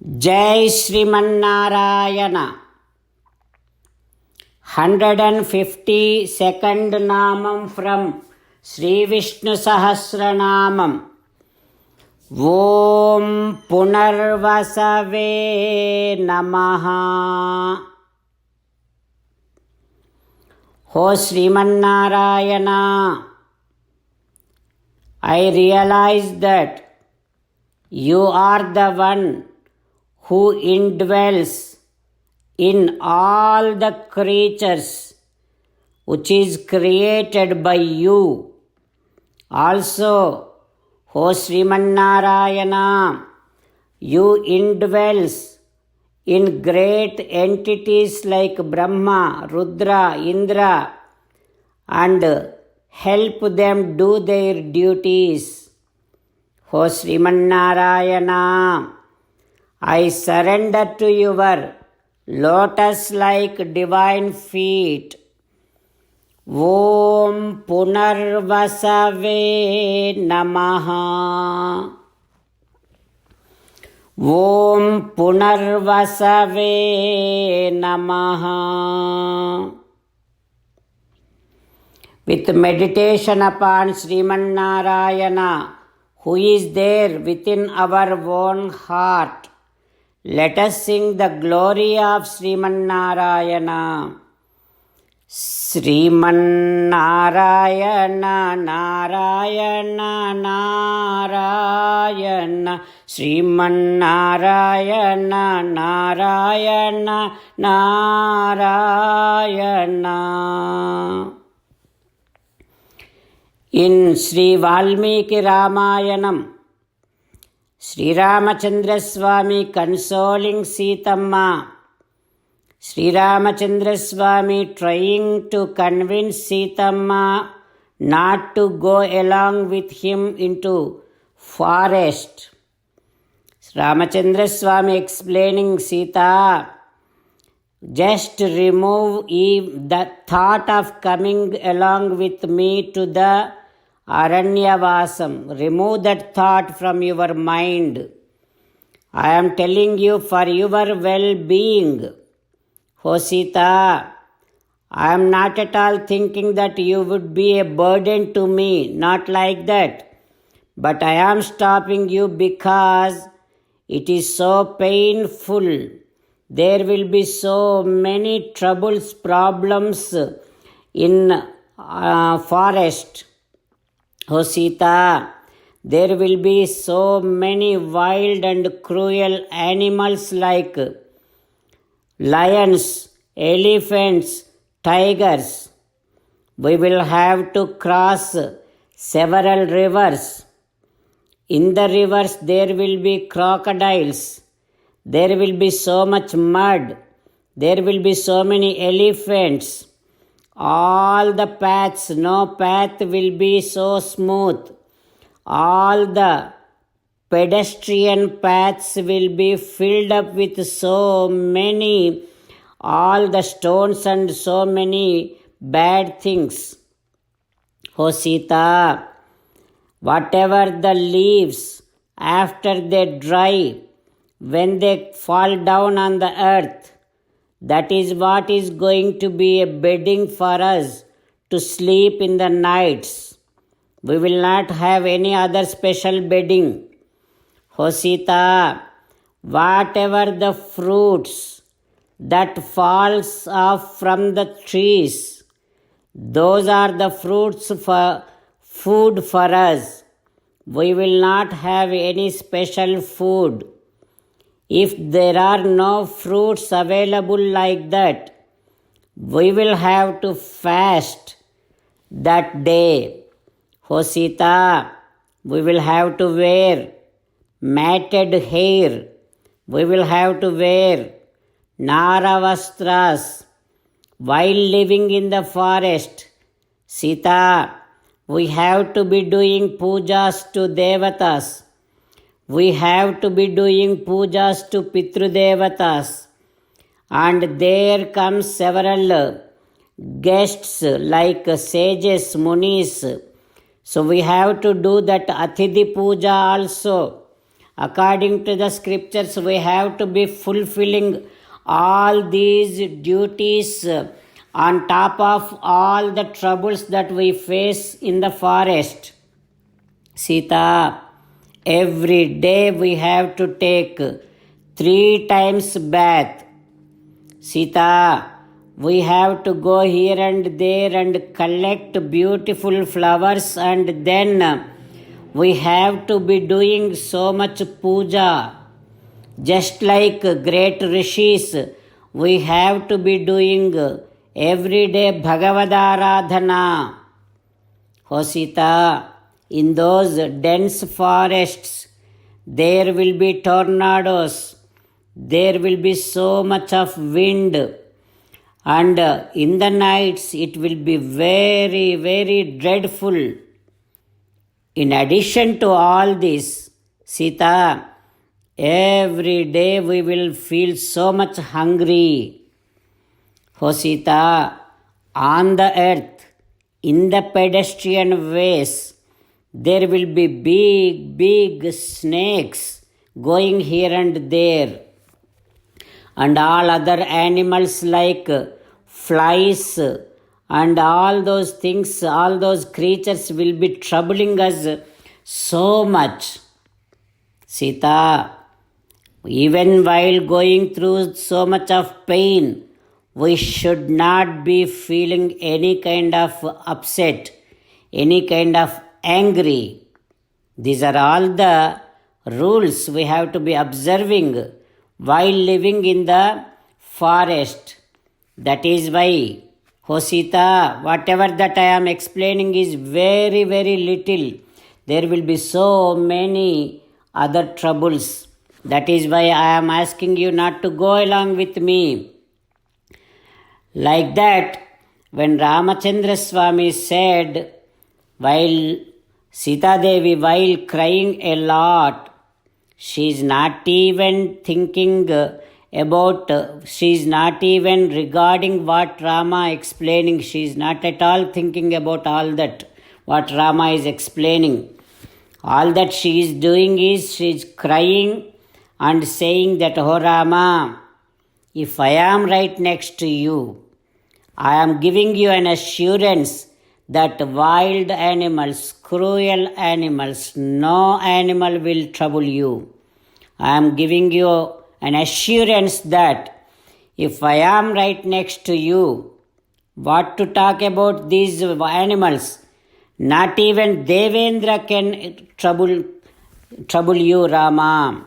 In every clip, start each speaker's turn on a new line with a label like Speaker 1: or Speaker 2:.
Speaker 1: Jai Srimanarayana. 152nd Namam from Sri Vishnu Sahasranamam. Om Punarvasave Namaha. O Srimanarayana, I realize that you are the one who indwells in all the creatures which is created by you. Also, O Srimanarayana, you indwells in great entities like Brahma, Rudra, Indra, and help them do their duties. O Srimanarayana, I surrender to your lotus-like divine feet. Om Punarvasave Namaha. Om Punarvasave Namaha. With meditation upon Srimanarayana, who is there within our own heart, let us sing the glory of Srimanarayana. Srimanarayana, Narayana, Narayana. Srimanarayana, Narayana, Narayana. In Sri Valmiki Ramayanam, Sri Ramachandra Swami consoling Sitamma, Sri Ramachandra Swami trying to convince Sitamma not to go along with him into forest. Ramachandra Swami explaining, Sita, just remove the thought of coming along with me to the Aranyavasam. Remove that thought from your mind. I am telling you for your well-being. O Sita, I am not at all thinking that you would be a burden to me, not like that. But I am stopping you because it is so painful. There will be so many troubles, problems in forest. O Sita, there will be so many wild and cruel animals like lions, elephants, tigers. We will have to cross several rivers. In the rivers there will be crocodiles. There will be so much mud. There will be so many elephants. All the paths, no path will be so smooth. All the pedestrian paths will be filled up with so many, all the stones and so many bad things. O Sita, whatever the leaves, after they dry, when they fall down on the earth, that is what is going to be a bedding for us to sleep in the nights. We will not have any other special bedding. O Sita, whatever the fruits that falls off from the trees, those are the fruits for food for us. We will not have any special food. If there are no fruits available like that, we will have to fast that day. O Sita, we will have to wear matted hair. We will have to wear naravastras while living in the forest. Sita, we have to be doing pujas to devatas. We have to be doing pujas to Pitru Devatas. And there comes several guests like sages, munis. So we have to do that Atidhi Puja also. According to the scriptures, we have to be fulfilling all these duties on top of all the troubles that we face in the forest. Sita, every day we have to take 3 times bath. Sita, we have to go here and there and collect beautiful flowers, and then we have to be doing so much puja. Just like great rishis, we have to be doing every day Bhagavadaradhana. Oh Sita, in those dense forests, there will be tornadoes, there will be so much of wind, and in the nights it will be very, very dreadful. In addition to all this, Sita, every day we will feel so much hungry. Oh Sita, on the earth, in the pedestrian ways, there will be big, big snakes going here and there, and all other animals like flies and all those things, all those creatures will be troubling us so much. Sita, even while going through so much of pain, we should not be feeling any kind of upset, any kind of angry. These are all the rules we have to be observing while living in the forest. That is why, oh Sita, whatever that I am explaining is very, very little. There will be so many other troubles. That is why I am asking you not to go along with me. Like that, when Ramachandra Swami said, while Sita Devi, while crying a lot, she is not even thinking about, she is not even regarding what Rama explaining. She is not at all thinking about all that, what Rama is explaining. All that she is doing is, she is crying and saying that, oh Rama, if I am right next to you, I am giving you an assurance that wild animals, cruel animals, no animal will trouble you. I am giving you an assurance that if I am right next to you, what to talk about these animals? Not even Devendra can trouble you, Rama.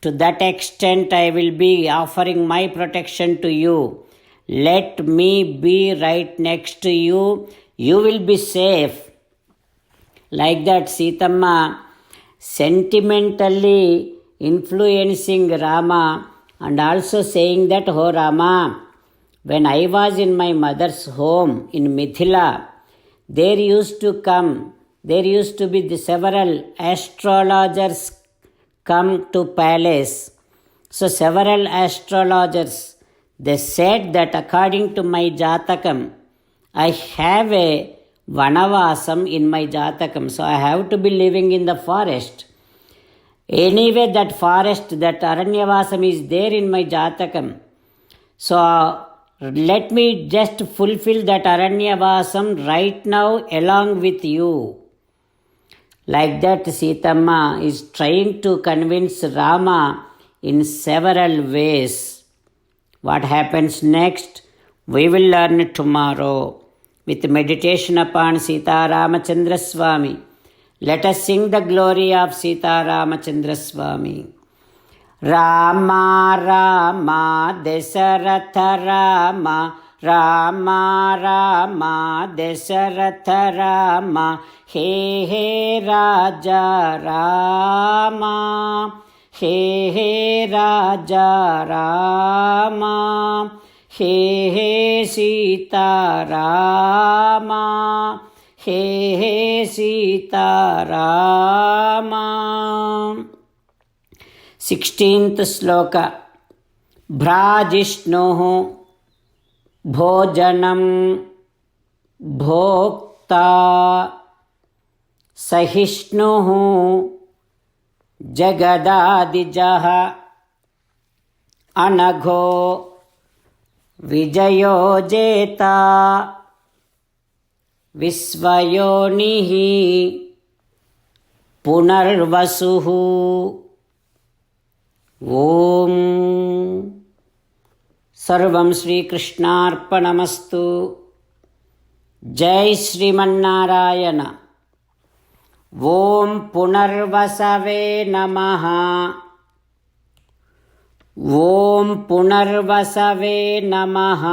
Speaker 1: To that extent, I will be offering my protection to you. Let me be right next to you. You will be safe. Like that, Sitamma sentimentally influencing Rama and also saying that, oh Rama, when I was in my mother's home in Mithila, there used to be the several astrologers come to palace. So several astrologers, they said that according to my Jatakam, I have a Vanavasam in my Jatakam, so I have to be living in the forest. Anyway, that forest, that Aranyavasam is there in my Jatakam. So let me just fulfill that Aranyavasam right now along with you. Like that, Sitamma is trying to convince Rama in several ways. What happens next? We will learn tomorrow with meditation upon Sita Ramachandra Swami. Let us sing the glory of Sita Ramachandra Swami. Rama Rama Dasaratha Rama, Rama Rama Dasaratha Rama, He He Raja Rama, He He Raja Rama, He He Sita Rama, He He Sita Rama. 16th sloka. Bhrajishnuh bhojanam bhokta sahishnuh जगदादिजः अनघो विजयो जेता विश्वयोनिः पुनर्वसुः। ॐ सर्वं श्रीकृष्णार्पणमस्तु। जय श्रीमन्नारायण। ॐ पुनर्वसवे नमः। ॐ पुनर्वसवे नमः।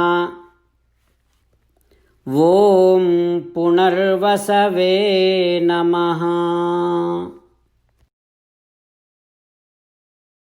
Speaker 1: ॐ पुनर्वसवे नमः।